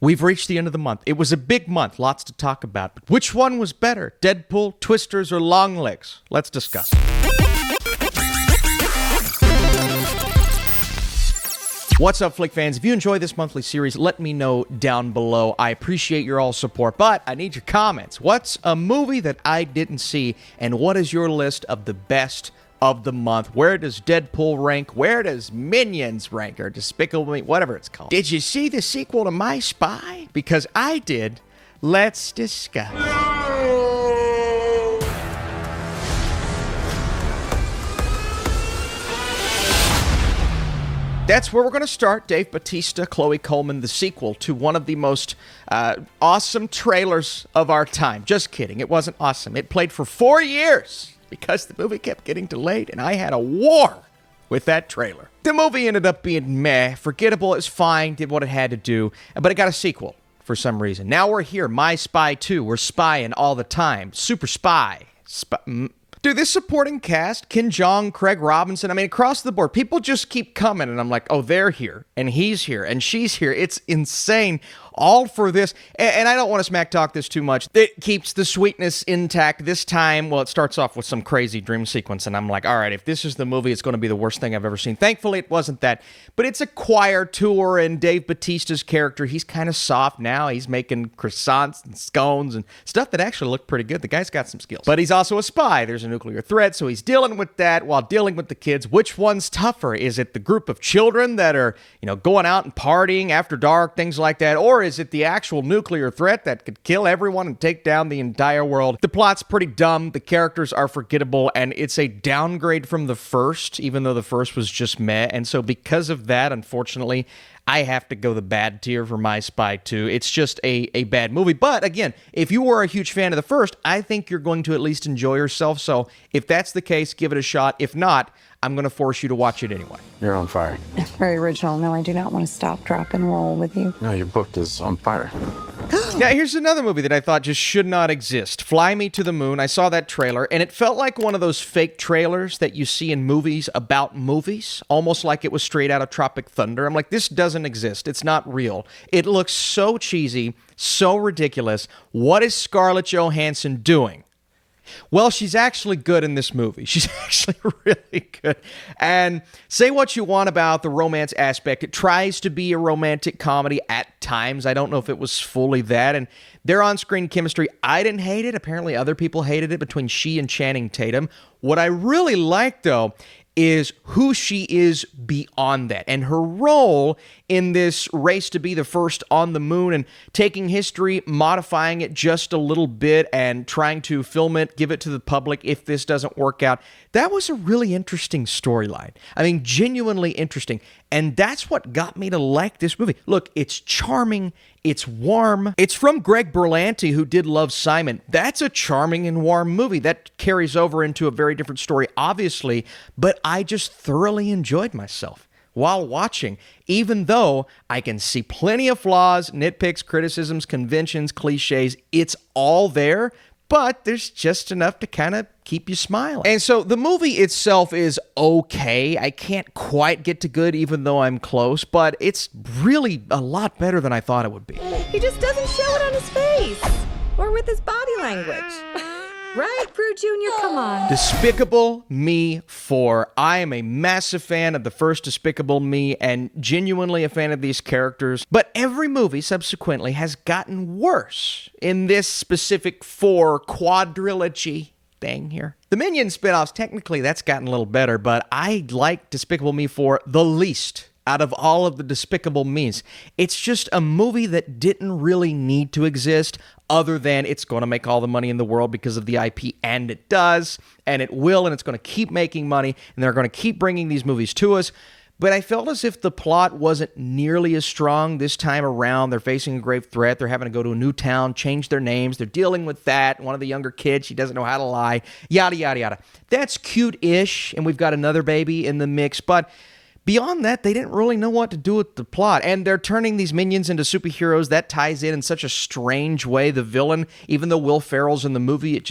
We've reached the end of the month. It was a big month, lots to talk about. But which one was better, Deadpool, Twisters, or Longlegs? Let's discuss. What's up, Flick fans? If you enjoy this monthly series, let me know down below. I appreciate your all support, but I need your comments. What's a movie that I didn't see, and what is your list of the best of the month? Where does Deadpool rank? Where does Minions rank? Or Despicable Me, whatever it's called. Did you see the sequel to My Spy? Because I did. Let's discuss. That's where we're going to start. Dave Bautista, Chloe Coleman, the sequel to one of the most awesome trailers of our time. Just kidding. It wasn't awesome. It played for 4 years because the movie kept getting delayed, and I had a war with that trailer. The movie ended up being meh, forgettable. It was fine, did what it had to do, but it got a sequel for some reason. Now we're here. My Spy 2. We're spying all the time. Super spy. Dude, this supporting cast, Ken Jeong, Craig Robinson, I mean, across the board, people just keep coming, and I'm like, oh, they're here, and he's here, and she's here. It's insane. All for this, and I don't want to smack talk this too much. It keeps the sweetness intact this time. Well, it starts off with some crazy dream sequence, and I'm like, all right, if this is the movie, it's going to be the worst thing I've ever seen. Thankfully, it wasn't that, but it's a choir tour, and Dave Bautista's character, he's kind of soft now. He's making croissants and scones and stuff that actually look pretty good. The guy's got some skills, but he's also a spy. There's a nuclear threat, so he's dealing with that while dealing with the kids. Which one's tougher? Is it the group of children that are, going out and partying after dark, things like that, or is it the actual nuclear threat that could kill everyone and take down the entire world? The plot's pretty dumb, the characters are forgettable, and it's a downgrade from the first, even though the first was just meh. And so because of that, unfortunately, I have to go the bad tier for My Spy 2. It's just a bad movie. But again, if you were a huge fan of the first, I think you're going to at least enjoy yourself. So if that's the case, give it a shot. If not, I'm going to force you to watch it anyway. You're on fire. Very original. No, I do not want to stop, drop, and roll with you. No, your book is on fire. Now, here's another movie that I thought just should not exist. Fly Me to the Moon. I saw that trailer, and it felt like one of those fake trailers that you see in movies about movies, almost like it was straight out of Tropic Thunder. I'm like, this doesn't exist. It's not real. It looks so cheesy, so ridiculous. What is Scarlett Johansson doing? Well, she's actually good in this movie. She's actually really good. And say what you want about the romance aspect. It tries to be a romantic comedy at times. I don't know if it was fully that. And their on-screen chemistry, I didn't hate it. Apparently other people hated it between she and Channing Tatum. What I really like, though, is who she is beyond that, and her role in this race to be the first on the moon and taking history, modifying it just a little bit and trying to film it, give it to the public if this doesn't work out. That was a really interesting storyline. I mean, genuinely interesting. And that's what got me to like this movie. Look, it's charming. It's warm. It's from Greg Berlanti, who did Love, Simon. That's a charming and warm movie. That carries over into a very different story, obviously, but I just thoroughly enjoyed myself while watching, even though I can see plenty of flaws, nitpicks, criticisms, conventions, cliches. It's all there, but there's just enough to kind of keep you smiling. And so the movie itself is okay. I can't quite get to good, even though I'm close, but it's really a lot better than I thought it would be. He just doesn't show it on his face or with his body language. Right, Prue Jr., come on. Despicable Me 4. I am a massive fan of the first Despicable Me and genuinely a fan of these characters. But every movie subsequently has gotten worse in this specific 4 quadrilogy thing here. The Minions spinoffs, technically that's gotten a little better, but I like Despicable Me 4 the least out of all of the Despicable Me's. It's just a movie that didn't really need to exist, other than it's going to make all the money in the world because of the IP, and it does, and it will, and it's going to keep making money, and they're going to keep bringing these movies to us. But I felt as if the plot wasn't nearly as strong this time around. They're facing a grave threat. They're having to go to a new town, change their names. They're dealing with that. One of the younger kids, she doesn't know how to lie, yada, yada, yada. That's cute-ish, and we've got another baby in the mix, but beyond that, they didn't really know what to do with the plot, and they're turning these minions into superheroes. That ties in such a strange way. The villain, even though Will Ferrell's in the movie, it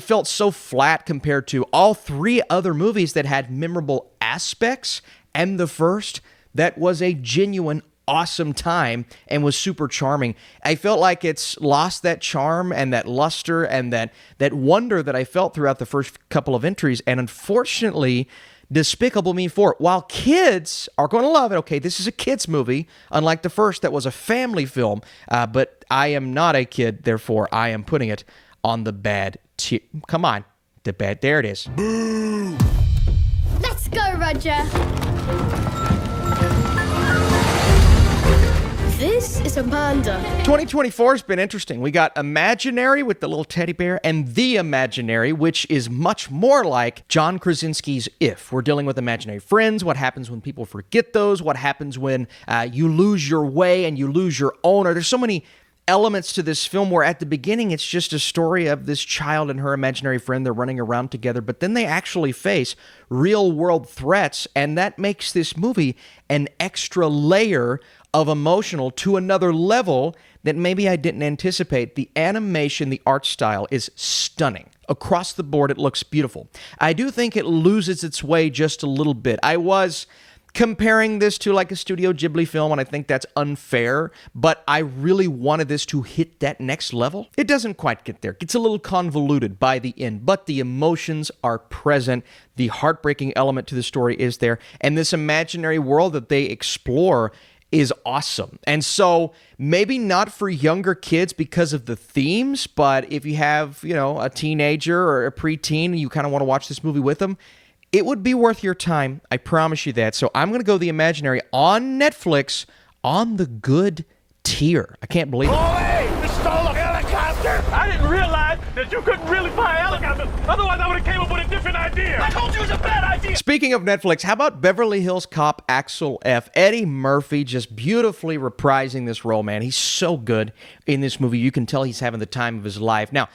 felt so flat compared to all 3 other movies that had memorable aspects, and the first that was a genuine awesome time and was super charming. I felt like it's lost that charm and that luster and that wonder that I felt throughout the first couple of entries. And unfortunately, Despicable Me 4, while kids are going to love it, okay, this is a kid's movie, unlike the first that was a family film, but I am not a kid, therefore I am putting it on the bad tier. Come on, the bad, there it is. Boo! Let's go, Roger. This is Amanda. 2024 has been interesting. We got Imaginary with the little teddy bear and The Imaginary, which is much more like John Krasinski's If. We're dealing with imaginary friends, what happens when people forget those, what happens when you lose your way and you lose your owner. There's so many elements to this film where at the beginning it's just a story of this child and her imaginary friend. They're running around together, but then they actually face real world threats, and that makes this movie an extra layer of emotional to another level that maybe I didn't anticipate. The animation, the art style is stunning. Across the board, it looks beautiful. I do think it loses its way just a little bit. I was comparing this to like a Studio Ghibli film, and I think that's unfair, but I really wanted this to hit that next level. It doesn't quite get there. It gets a little convoluted by the end, but the emotions are present. The heartbreaking element to the story is there, and this imaginary world that they explore is awesome. And so maybe not for younger kids because of the themes, but if you have, a teenager or a preteen and you kind of want to watch this movie with them, it would be worth your time. I promise you that. So I'm going to go The Imaginary on Netflix on the good tier. I can't believe it. Oh, hey, you stole a helicopter! I didn't realize that you couldn't really fly a helicopter. Otherwise, I would have came up with a different idea. I told you it was a bad idea. Speaking of Netflix, how about Beverly Hills Cop Axel F? Eddie Murphy just beautifully reprising this role, man. He's so good in this movie. You can tell he's having the time of his life. Now,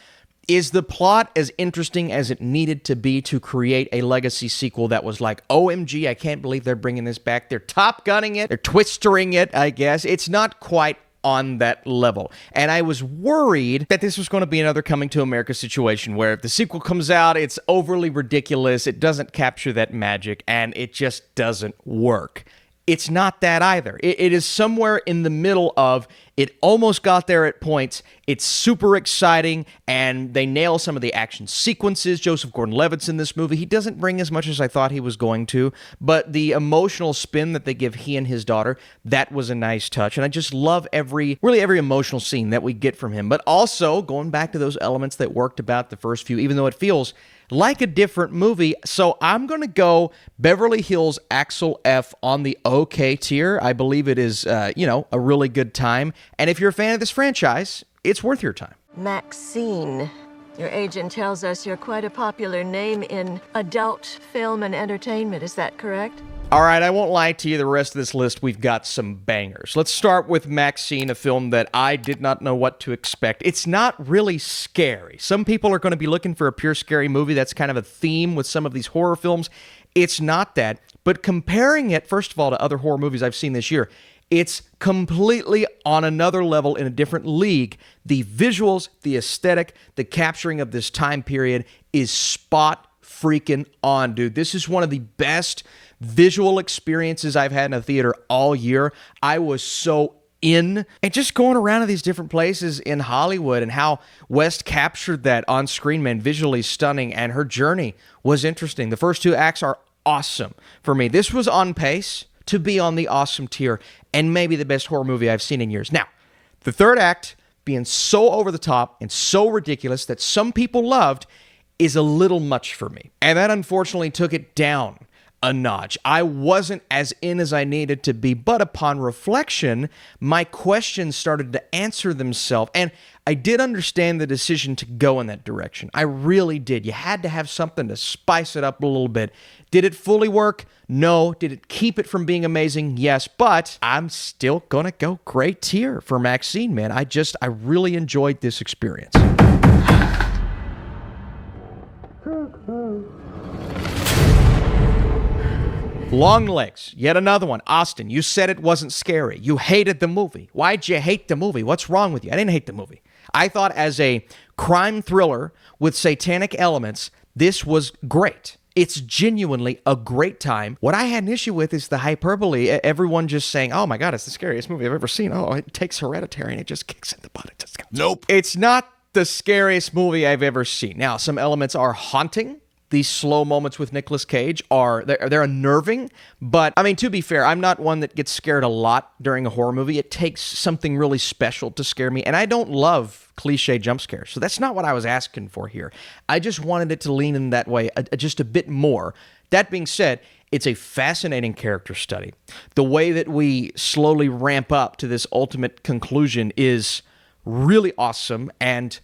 is the plot as interesting as it needed to be to create a legacy sequel that was like, OMG, I can't believe they're bringing this back. They're Top Gunning it. They're twistering it, I guess. It's not quite on that level. And I was worried that this was going to be another Coming to America situation where if the sequel comes out, it's overly ridiculous, it doesn't capture that magic, and it just doesn't work. It's not that either. It is somewhere in the middle of it almost got there at points. It's super exciting, and they nail some of the action sequences. Joseph Gordon-Levitt's in this movie. He doesn't bring as much as I thought he was going to, but the emotional spin that they give he and his daughter, that was a nice touch. And I just love every emotional scene that we get from him. But also, going back to those elements that worked about the first few, even though it feels like a different movie. So I'm going to go Beverly Hills Axel F on the okay tier. I believe it is, a really good time. And if you're a fan of this franchise, it's worth your time. Maxxxine. Your agent tells us you're quite a popular name in adult film and entertainment. Is that correct? All right, I won't lie to you. The rest of this list, we've got some bangers. Let's start with Maxxxine, a film that I did not know what to expect. It's not really scary. Some people are going to be looking for a pure scary movie. That's kind of a theme with some of these horror films. It's not that. But comparing it, first of all, to other horror movies I've seen this year, it's completely on another level in a different league. The visuals, the aesthetic, the capturing of this time period is spot freaking on, dude. This is one of the best visual experiences I've had in a theater all year. I was so in. And just going around to these different places in Hollywood and how West captured that on screen, man, visually stunning, and her journey was interesting. The first two acts are awesome for me. This was on pace to be on the awesome tier and maybe the best horror movie I've seen in years. Now, the third act being so over the top and so ridiculous that some people loved is a little much for me. And that unfortunately took it down a notch. I wasn't as in as I needed to be, but upon reflection, my questions started to answer themselves, and I did understand the decision to go in that direction. I really did. You had to have something to spice it up a little bit. Did it fully work? No. Did it keep it from being amazing? Yes, but I'm still gonna go great tier for Maxxxine, man. I really enjoyed this experience. Longlegs, yet another one. Austin, you said it wasn't scary. You hated the movie. Why'd you hate the movie? What's wrong with you? I didn't hate the movie. I thought as a crime thriller with satanic elements, this was great. It's genuinely a great time. What I had an issue with is the hyperbole. Everyone just saying, oh my God, it's the scariest movie I've ever seen. Oh, it takes Hereditary and it just kicks in the butt. It just goes. Nope. It's not the scariest movie I've ever seen. Now, some elements are haunting. These slow moments with Nicolas Cage they're unnerving, but I mean, to be fair, I'm not one that gets scared a lot during a horror movie. It takes something really special to scare me, and I don't love cliche jump scares, so that's not what I was asking for here. I just wanted it to lean in that way just a bit more. That being said, it's a fascinating character study. The way that we slowly ramp up to this ultimate conclusion is really awesome, and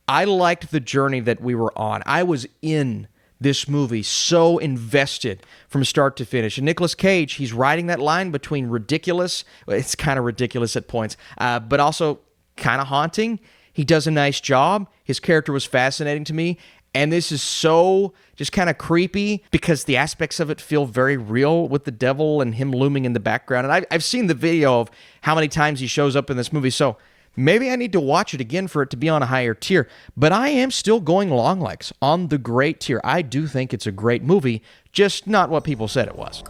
I liked the journey that we were on. I was in this movie so invested from start to finish. And Nicolas Cage, he's riding that line between ridiculous, it's kind of ridiculous at points, but also kind of haunting. He does a nice job. His character was fascinating to me. And this is so just kind of creepy because the aspects of it feel very real with the devil and him looming in the background. And I've seen the video of how many times he shows up in this movie, so maybe I need to watch it again for it to be on a higher tier, but I am still going Longlegs on the great tier. I do think it's a great movie, just not what people said it was.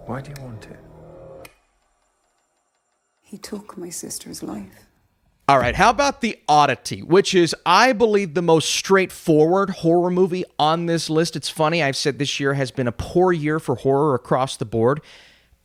Why do you want it? He took my sister's life. All right, how about The Oddity, which is, I believe, the most straightforward horror movie on this list. It's funny, I've said this year has been a poor year for horror across the board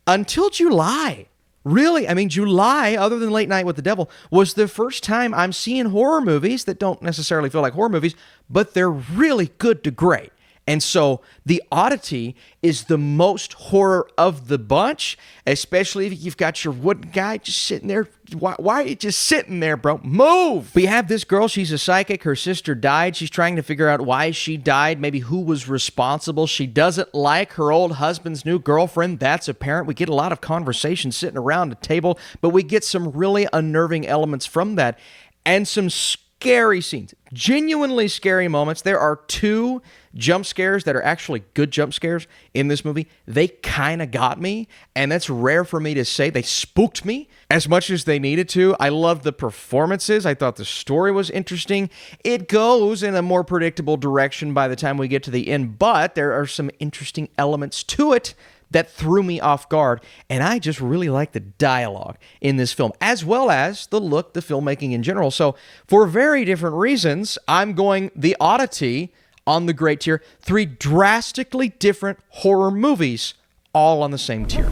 until July. Really, I mean, July, other than Late Night with the Devil, was the first time I'm seeing horror movies that don't necessarily feel like horror movies, but they're really good to great. And so The Oddity is the most horror of the bunch, especially if you've got your wooden guy just sitting there. Why are you just sitting there, bro? Move! We have this girl, she's a psychic. Her sister died. She's trying to figure out why she died, maybe who was responsible. She doesn't like her old husband's new girlfriend. That's apparent. We get a lot of conversation sitting around a table, but we get some really unnerving elements from that and some scary scenes, genuinely scary moments. There are 2 jump scares that are actually good jump scares in this movie. They kind of got me, and that's rare for me to say. They spooked me as much as they needed to. I loved the performances. I thought the story was interesting. It goes in a more predictable direction by the time we get to the end, but there are some interesting elements to it that threw me off guard, and I just really like the dialogue in this film, as well as the look, the filmmaking in general. So for very different reasons, I'm going The Oddity on the great tier. 3 drastically different horror movies, all on the same tier.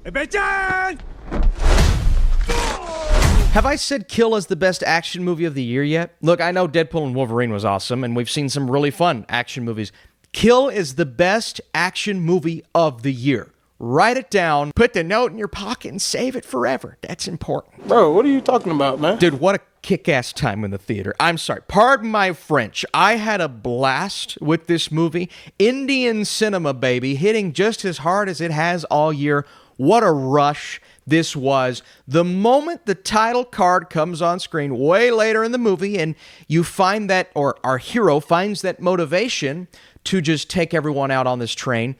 Hey, Betjan! Have I said Kill is the best action movie of the year yet? Look, I know Deadpool and Wolverine was awesome, and we've seen some really fun action movies. Kill is the best action movie of the year. Write it down, put the note in your pocket, and save it forever. That's important. Bro, what are you talking about, man? Dude, what a kick-ass time in the theater. I'm sorry, pardon my French. I had a blast with this movie. Indian cinema, baby, hitting just as hard as it has all year. What a rush this was. The moment the title card comes on screen way later in the movie and you find that, or our hero finds that motivation to just take everyone out on this train,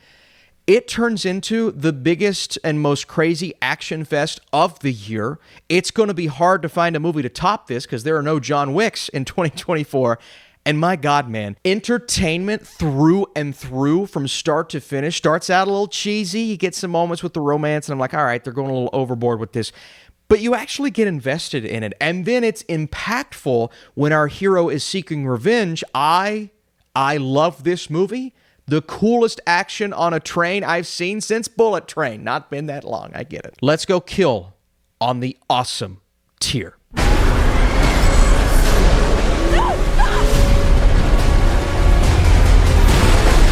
it turns into the biggest and most crazy action fest of the year. It's going to be hard to find a movie to top this because there are no John Wicks in 2024. And my God, man, entertainment through and through from start to finish. Starts out a little cheesy. You get some moments with the romance, and I'm like, all right, they're going a little overboard with this. But you actually get invested in it. And then it's impactful when our hero is seeking revenge. I love this movie. The coolest action on a train I've seen since Bullet Train. Not been that long, I get it. Let's go Kill on the awesome tier.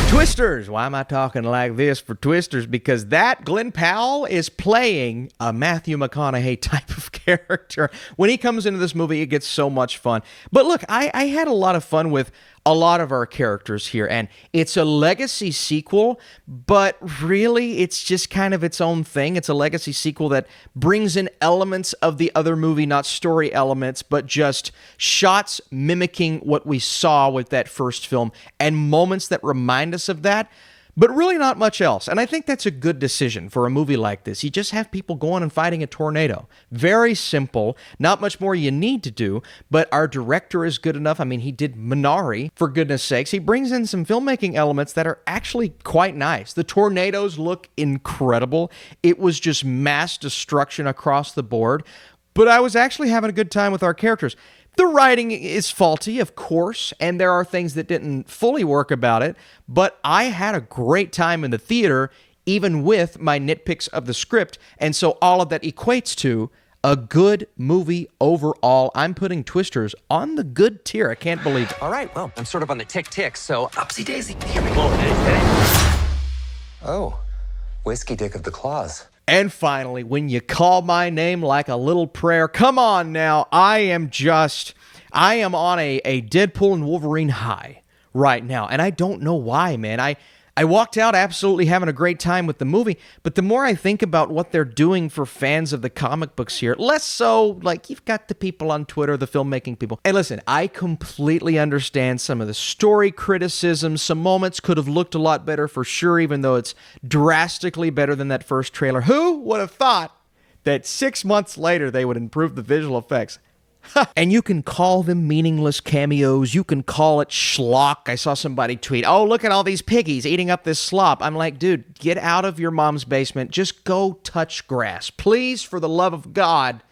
Twisters. Why am I talking like this for Twisters? Because that Glenn Powell is playing a Matthew McConaughey type of character. When he comes into this movie, it gets so much fun. But look, I had a lot of fun with a lot of our characters here, and it's a legacy sequel, but really it's just kind of its own thing. It's a legacy sequel that brings in elements of the other movie, not story elements, but just shots mimicking what we saw with that first film and moments that remind us of that. but really not much else. And I think that's a good decision for a movie like this. You just have people going and fighting a tornado. Very simple, not much more you need to do, but our director is good enough. I mean, he did Minari, for goodness sakes. He brings in some filmmaking elements that are actually quite nice. The tornadoes look incredible. It was just mass destruction across the board, but I was actually having a good time with our characters. The writing is faulty, of course, and there are things that didn't fully work about it, but I had a great time in the theater, even with my nitpicks of the script, and so all of that equates to a good movie overall. I'm putting Twisters on the good tier. I can't believe it. All right, well, I'm sort of on the tick-tick, so upsy daisy. Here we go. Oh, whiskey dick of the claws. And finally, when you call my name like a little prayer, come on now, I am on a Deadpool and Wolverine high right now, and I don't know why, man. I walked out absolutely having a great time with the movie, but the more I think about what they're doing for fans of the comic books here, less so, like, you've got the people on Twitter, the filmmaking people. And listen, I completely understand some of the story criticisms. Some moments could have looked a lot better for sure, even though it's drastically better than that first trailer. Who would have thought that 6 months later they would improve the visual effects? And you can call them meaningless cameos. You can call it schlock. I saw somebody tweet, oh, look at all these piggies eating up this slop. I'm like, dude, get out of your mom's basement. Just go touch grass. Please, for the love of God,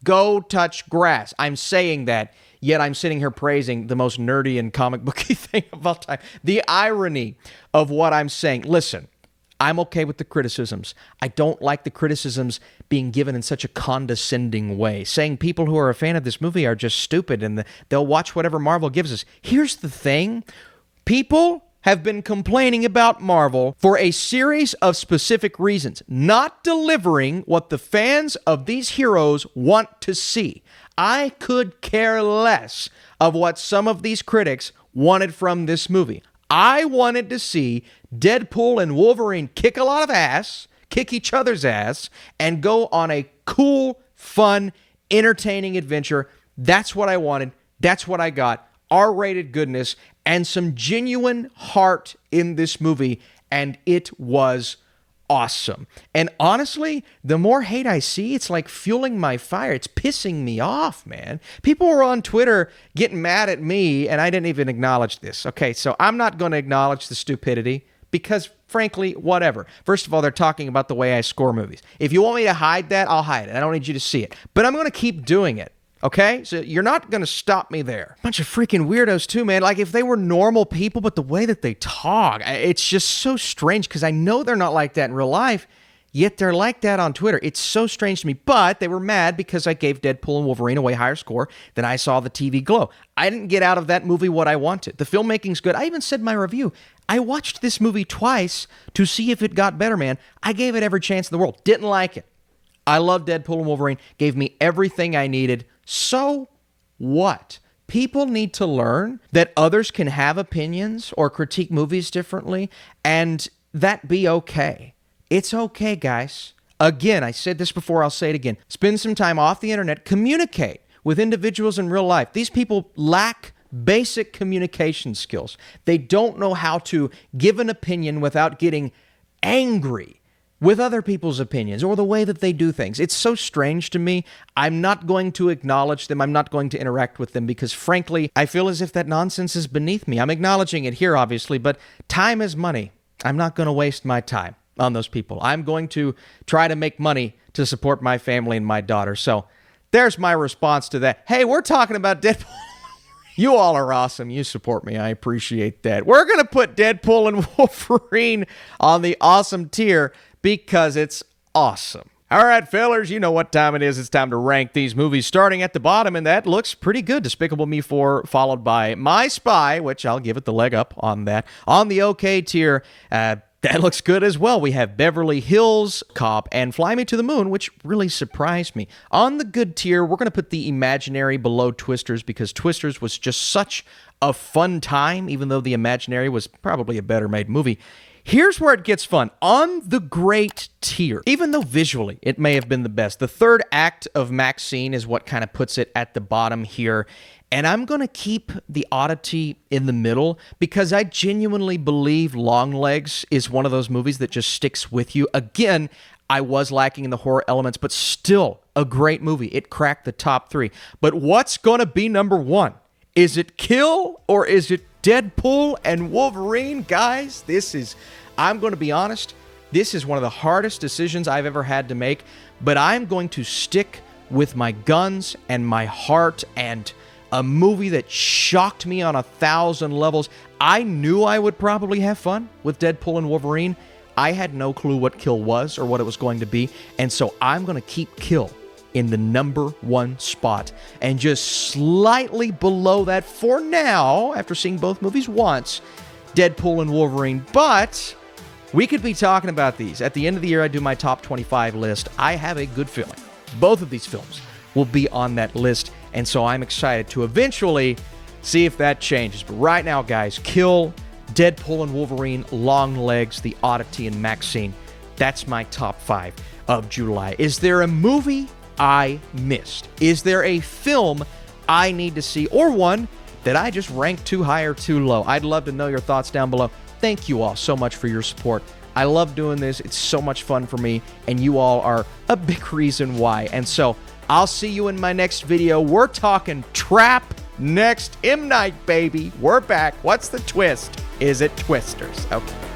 go touch grass. I'm saying that, yet I'm sitting here praising the most nerdy and comic booky thing of all time. The irony of what I'm saying. Listen, I'm okay with the criticisms. I don't like the criticisms being given in such a condescending way, saying people who are a fan of this movie are just stupid and they'll watch whatever Marvel gives us. Here's the thing. People have been complaining about Marvel for a series of specific reasons, not delivering what the fans of these heroes want to see. I could care less of what some of these critics wanted from this movie. I wanted to see Deadpool and Wolverine kick a lot of ass, kick each other's ass, and go on a cool, fun, entertaining adventure. That's what I wanted. That's what I got. R-rated goodness and some genuine heart in this movie, and it was awesome. And honestly, the more hate I see, it's like fueling my fire. It's pissing me off, man. People were on Twitter getting mad at me, and I didn't even acknowledge this. Okay, so I'm not going to acknowledge the stupidity because, frankly, whatever. First of all, they're talking about the way I score movies. If you want me to hide that, I'll hide it. I don't need you to see it. But I'm going to keep doing it. Okay? So you're not going to stop me there. Bunch of freaking weirdos too, man. Like if they were normal people, but the way that they talk, it's just so strange because I know they're not like that in real life, yet they're like that on Twitter. It's so strange to me. But they were mad because I gave Deadpool and Wolverine a way higher score than I saw the TV glow. I didn't get out of that movie what I wanted. The filmmaking's good. I even said in my review, I watched this movie twice to see if it got better, man. I gave it every chance in the world. Didn't like it. I love Deadpool and Wolverine. Gave me everything I needed. So what? People need to learn that others can have opinions or critique movies differently, and that be okay. It's okay, guys. Again, I said this before, I'll say it again. Spend some time off the internet. Communicate with individuals in real life. These people lack basic communication skills. They don't know how to give an opinion without getting angry with other people's opinions or the way that they do things. It's so strange to me. I'm not going to acknowledge them. I'm not going to interact with them because, frankly, I feel as if that nonsense is beneath me. I'm acknowledging it here, obviously, but time is money. I'm not going to waste my time on those people. I'm going to try to make money to support my family and my daughter. So there's my response to that. Hey, we're talking about Deadpool. You all are awesome. You support me. I appreciate that. We're going to put Deadpool and Wolverine on the awesome tier because it's awesome. All right, fellers, you know what time it is. It's time to rank these movies, starting at the bottom, and that looks pretty good. Despicable Me 4, followed by My Spy, which I'll give it the leg up on that. On the okay tier, that looks good as well. We have Beverly Hills Cop and Fly Me to the Moon, which really surprised me. On the good tier, we're going to put the Imaginary below Twisters because Twisters was just such a fun time, even though the Imaginary was probably a better made movie. Here's where it gets fun. On the great tier, even though visually it may have been the best, the third act of Maxxxine is what kind of puts it at the bottom here. And I'm going to keep the Oddity in the middle because I genuinely believe Longlegs is one of those movies that just sticks with you. Again, I was lacking in the horror elements, but still a great movie. It cracked the top 3. But what's going to be number 1? Is it Kill or is it Deadpool and Wolverine? Guys, I'm going to be honest, this is one of the hardest decisions I've ever had to make, but I'm going to stick with my guns and my heart and a movie that shocked me on 1,000 levels. I knew I would probably have fun with Deadpool and Wolverine. I had no clue what Kill was or what it was going to be, and so I'm going to keep Kill in the number 1 spot. And just slightly below that for now, after seeing both movies once, Deadpool and Wolverine. But we could be talking about these. At the end of the year, I do my top 25 list. I have a good feeling both of these films will be on that list, and so I'm excited to eventually see if that changes. But right now, guys, Kill, Deadpool and Wolverine, Longlegs, The Oddity, and Maxxxine. That's my top 5 of July. Is there a movie I missed? Is there a film I need to see, or one that I just ranked too high or too low? I'd love to know your thoughts down below. Thank you all so much for your support. I love doing this. It's so much fun for me, and you all are a big reason why. And so I'll see you in my next video. We're talking Trap next. M. Night, baby. We're back. What's the twist? Is it Twisters? Okay.